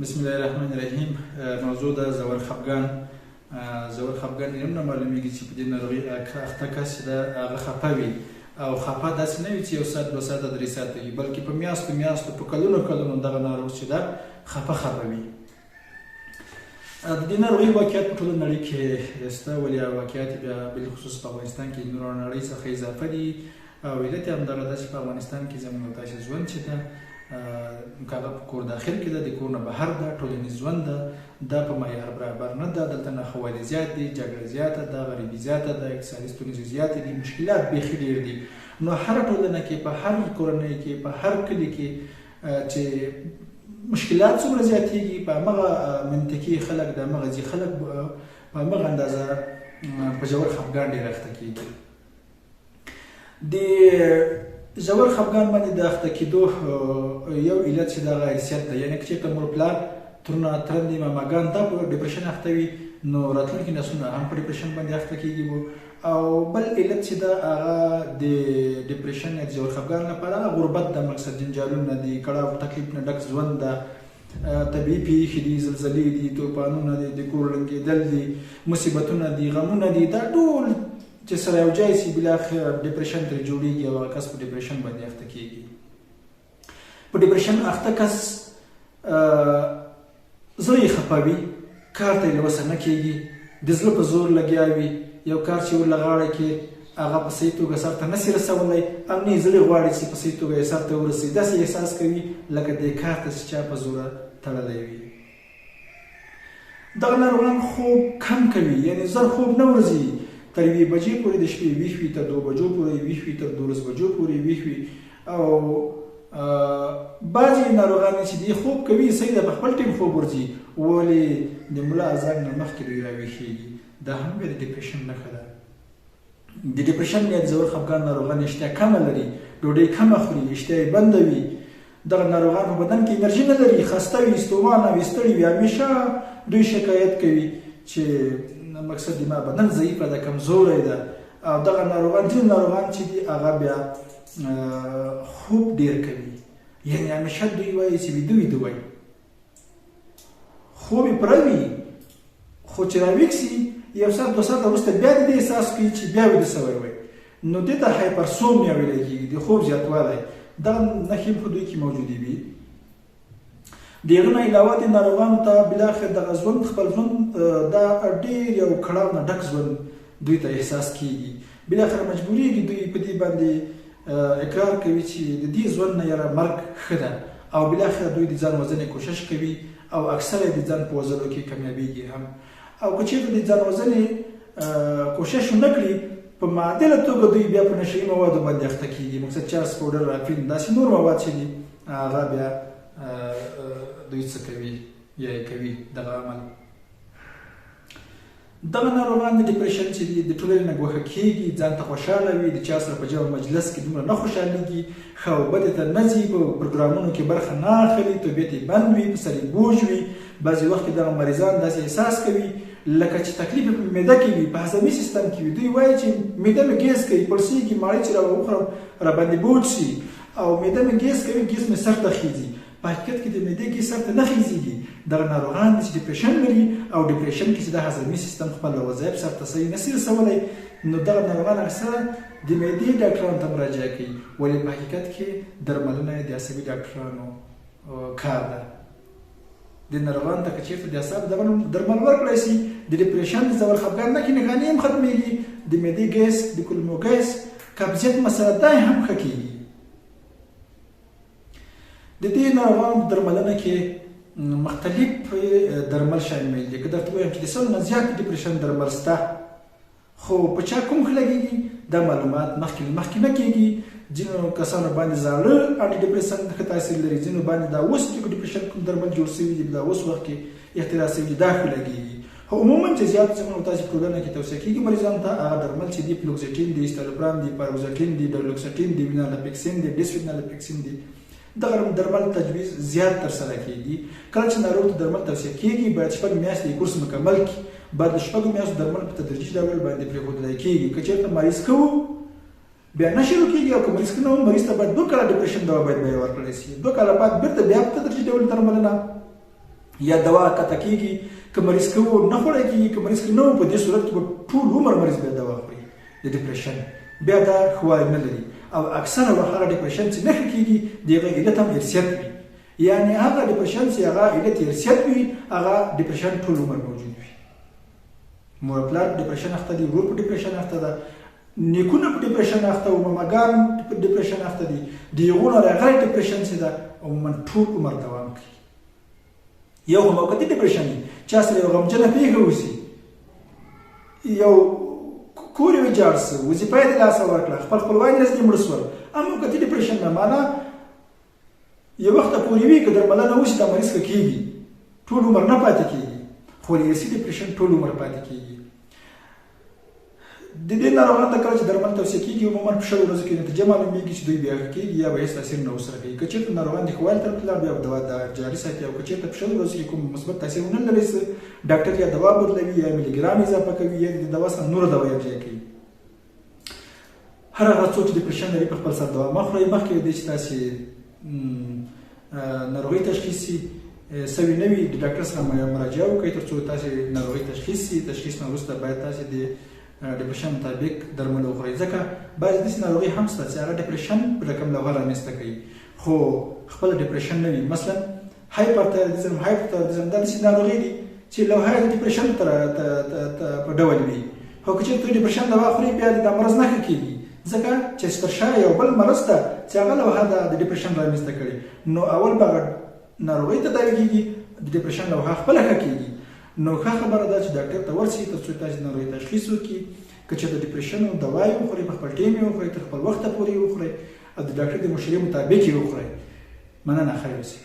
بسم الله الرحمن الرحیم. موضوع د زور خفګان. زور خفګان یې هم نه معلومیږي چې په دې ناروغي اخته کس چې ده هغه خفه وي او خفه داسې نه وي چې 1 ساعت 2 ساعته 3 ساعته وي، بلکې په میاشتو په کلونو دغه ناروغ چې ده خفه وي. د دې ناروغۍ واقعیت په ټوله نړۍ کې شته، ولې واقعیت بیا بالخصوص په افغانستان کې نورو نړۍ څخه اضافه دي او علت یې همدغه ده چې په افغانستان کې زموږ تاسې ژوند چې ده که هغه په کور داخل کې ده، د کور نه بهر ده، ټولنیز ژوند ده، دا په معیار برابر نه ده. دلته ناخوالې زیات دي، جګړه زیاته ده، غریبي زیاته ده، اقتصادي ستونزې زیاتې دي، مشکلات بیخي ډېر دي. نو هر ټولنه کې، په هر کورنۍ کې، په هر کلي کې چې مشکلات څومره زیاتېږي، په همغه منطقې خلک د همغه ځي خلک په همغه اندازه په ژور خفګان ډېر اخته کېږي. د ژور خفګان باندې د اخته کېدو یو علت چې دغه حیثیت ده، یعنې که چېرته مور پلار ترونه ترندې ماماګان دا په ډپریشن اخته وي، نو راتلونکي نسلونه هم په ډپریشن باندې اخته کېږي. او بل علت چې ده هغه د ډپریشن یا د ژور خفګان لپاره غربت ده، مقصد جنجالونه دي، کړاو تکلیف نه ډک ژوند ده، طبیعي پیښې دي، زلزلې دي، طوفانونه دي، د کور ړنګېدل دي، مصیبتونه دي، غمونه دي، دا ټول چې سره یو ځای شي بالاخره ډپریشن ترې جوړېږي او هغه کس په ډپریشن باندې اخته کېږي. په ډپریشن اخته کس زړه یې خفه وي، کار ته یې له وسه نه کېږي، د زړه په زور لګیا وي، یو کار چې ورله غاړه کې هغه په صحیح توګه سر ته نسي رسولی، او نه یې زړه غواړي چې په صحیح توګه یې سر ته ورسوي، داسې احساس کوي لکه دې کار ته چې چا په زوره تړلی وي. دغه ناروغان خوب کم کوي، یعنې زر خوب نه ورځي، تر 1 بجې پورې د شپې ویښ وي، تر 2 بجو پورې ویښ وي، تر 12 بجو پورې ویښ وي. او بعضې ناروغان چې دې خوب کوي صحیح ده، په خپل ټیم خوب ورځي، ولې د ملا اذان نه مخکې دوی راویښېږي. دا هم بیا د ډپریشن نښه ده. د ډپریشن یا د ژور خفګان ناروغان اشتها کمه لري، ډوډۍ کمه خوري، اشتها یې بنده وي. دغه ناروغان په بدن کې انرژي نه لري، خسته وي، ستومانه وي، ستړي وي، همیشه دوی شکایت کوي چې مقصد دی ما بدن ضعیفه ده، کمزوری ده. او دغه ناروغان ځینې ناروغان چې دي هغه بیا خوب ډېر کوي، یعنې همیشه دوی وایي چې ویده وایي، خوب یې پوره وي، خو چې راویښ سي 1 ساعت 2 ساعته وروسته بیا د دې احساس کوي چې بیا ویده سوی وای. نو دې ته هایپرسومنیا ویلی کېږي، د خوب زیاتوالی. دغه نښې په دوی کې موجودې وي. د هغه نه علاوه د ناروغانو ته بالاخره دغه ژوند، خپل ژوند دا ډېر یو کړاو نه ډک ژوند دوی ته احساس کېږي. بالاخره مجبورېږي دوی په دې باندې اقرار کوي چې د دې ژوند نه یاره مرګ ښه ده، او بالاخره دوی د ځان وژنې کوشش کوي او اکثره د ځان په وژلو کې کامیابېږي هم. او که چېرته د ځان وژنې کوشش ونه کړي، په معدله توګه دوی بیا په نشهیي موادو باندې اخته کېږي، مقصد چرس، پوډر، افین، داسې نور مواد چې دي هغه بیا دوی څه کوي یا یې کوي دغه عمل. دغه ناروغان د ډپریشن چې دي د ټولنې نه ګوښه کېږي، ځان ته خوشحاله وي، د چا سره په جمع مجلس کې دومره نه خوشحالېږي، ښه او بدې ته نه ځي، په پروګرامونو کې برخه نه اخلي، طبیعت یې بند وي، په سر یې بوج وي. بعضې وخت کې دغه مریضان داسې احساس کوي لکه چې تکلیف په معده کې وي، په هضمي سیستم کې وي. دوی وایي چې معده مې ګیس کوي، پړسېږي، ماړۍ چې راوخورم راباندې بوج شي، او معده مې ګیس کوي، ګیس مې سر ته خیځي. په حقیقت کې د معدې ګیس سر ته نه خیځېږي. دغه ناروغان چې ډپریشن لري او ډپریشن کې چې د هضمي سیستم خپل وظایف سر ته صحیح نسي رسولی، نو دغه ناروغان اکثره د معدې ډاکټرانو ته مراجعه کوي، ولې په حقیقت کې درملنه د عصبي ډاکټرانو کار ده. د ناروغان ته که چېرته د اعصابو درمل ورکړی شي، د ډپریشن د ژور خفګان نښې هم ختمېږي، د معدې ګیس، د کولمو ګیس، قبضیت مسله دا هم ښه کېږي. د دې ناروغانو درملنه کې مختلف درمل شامل دي. که درته ووایم چې د 100 نه زیات ډپریشن درمل شته، خو په چا کوم ښه لګېږي دا معلومات مخکې نه کېږي. ځینو کسانو باندې زاړه انټي ډپریسنټ ښه تاثیر لري، ځینو باندې دا اوس چې ډپریشن کوم درمل جوړ شوي دي دا اوس وخت کې اختراع شوي دي دا ښه لګېږي. خو عموما چې زیات زموږ تاسې په ټولنه کې توصیه کېږي مریضانو ته هغه درمل چې دي فلوکسیټین دي، اسټالوپرام دي، پاروکسیټین دي، ډلوکسیټین دي، وینالپکسین دي، ډیسوینالپکسین دي. دغه درمل تجویز زیات ترسره کېږي. کله چې ناروغ ته درمل توصیه کېږي باید 6 میاشتې کورس مکمل کړي، بعد د 6 میاشتو درمل په تدریجي ډول باندې پرېښودلی کېږي. که چېرته مریض کوو بیا نه شروع کېږي، او که مریض که نه وو مریض ته باید 2 کاله ډپریشن دوا باید بیا ورکړی شي، 2 کاله بعد بېرته بیا په تدریجي ډول درملنه یا دوا قطع کېږي، که مریض که نه خوړی کېږي، که مریض که نه په دې صورت کې به ټول عمر مریض بیا دوا خوري د ډپریشن، بیا دا ښه نه لري. او اکثره وخت هغه ډپریشن چې نښه کېږي د هغه علت هم ارثیت وي، یعنې هغه ډپریشن چې هغه علت ارثیت وي هغه ډپریشن ټول عمر موجود وي. مور پلار ډپریشن اخته دي، ورور په ډپریشن اخته ده، نیکونه په ډپریشن اخته او ماماګان په ډپریشن اخته دي، د هغو نه راغلی ډپریشن چې ده عموما ټول عمر دوام کوي. یو خو موقتي ډپریشن وي، چا سره یو غمجنه پېښه وشي، یو کور یې ویجاړ شو، وظیفه یې د لاسه ورکړه، خپلوان یې نږدې مړه شول، هم موقتي ډپریشن نه معنا یو وخته پورې وي، که درملنه وشي دا مریض ښه کېږي، ټول عمر نه پاتې کېږي، خو ارثي ډپریشن ټول عمر پاتې کېږي. د دې ناروغانو ته کله چې درمل توصیه کېږي عموما په 100 ورځو کې نتیجه معلومیږي چې دوی بیا ښه کېږي یا به هېڅ تاثیر نه ورسره کوي. که چېرته ناروغان د ښه والي طرف ته لاړ بیا دوا جاري ساتي، او که چېرته په 100 ورځو کې کوم مثبت تاثیر ونه لري ډاکټر یا دوا بدلوي یا ملیګرام اضافه کوي یا د دوا سره نوره دوا یوځای کوي. هر هغه څوک چې ډپریشن لري په خپل سر دوا مه خورئ، مخکې د دې چې تاسې ناروغي تشخیص شي سوي نه وي د ډاکټر سره مراجعه وکړئ تر څو تاسې ناروغي تشخیص شي. تشخیص نه وروسته باید تاسې د ډپریشن مطابق درمل وخورئ، ځکه بعضې داسې ناروغي هم شته چې هغه ډپریشن په رقم لوحه رامنځته کوي خو خپله ډپریشن نه وي. مثلا هایپرتایرویډیزم، هایپرتایرویډیزم دا داسې ناروغي دي چې لوحه یې د ډپریشن په ډول وي، خو که چېرته ډپریشن دوا خورئ بیا د مرض نښه کېږي، ځکه چې سترشا یو بل مرض ده چې هغه لوحه د ډپریشن رامنځته کړي، نو اول به هغه ناروغي تداوي کېږي، د ډپریشن لوحه خپله ښه کېږي. نو ښه خبره ده چې ډاکټر ته ورشئ تر څو تاسې د ناروغۍ تشخیص وکړي. که چېرته ډپریشن دوا یې وخورئ په خپل ټایم یې وخورئ، تر خپل وخته پورې یې وخورئ او د ډاکټر د مشورې مطابق یې وخورئ. مننه، خیر اوسئ.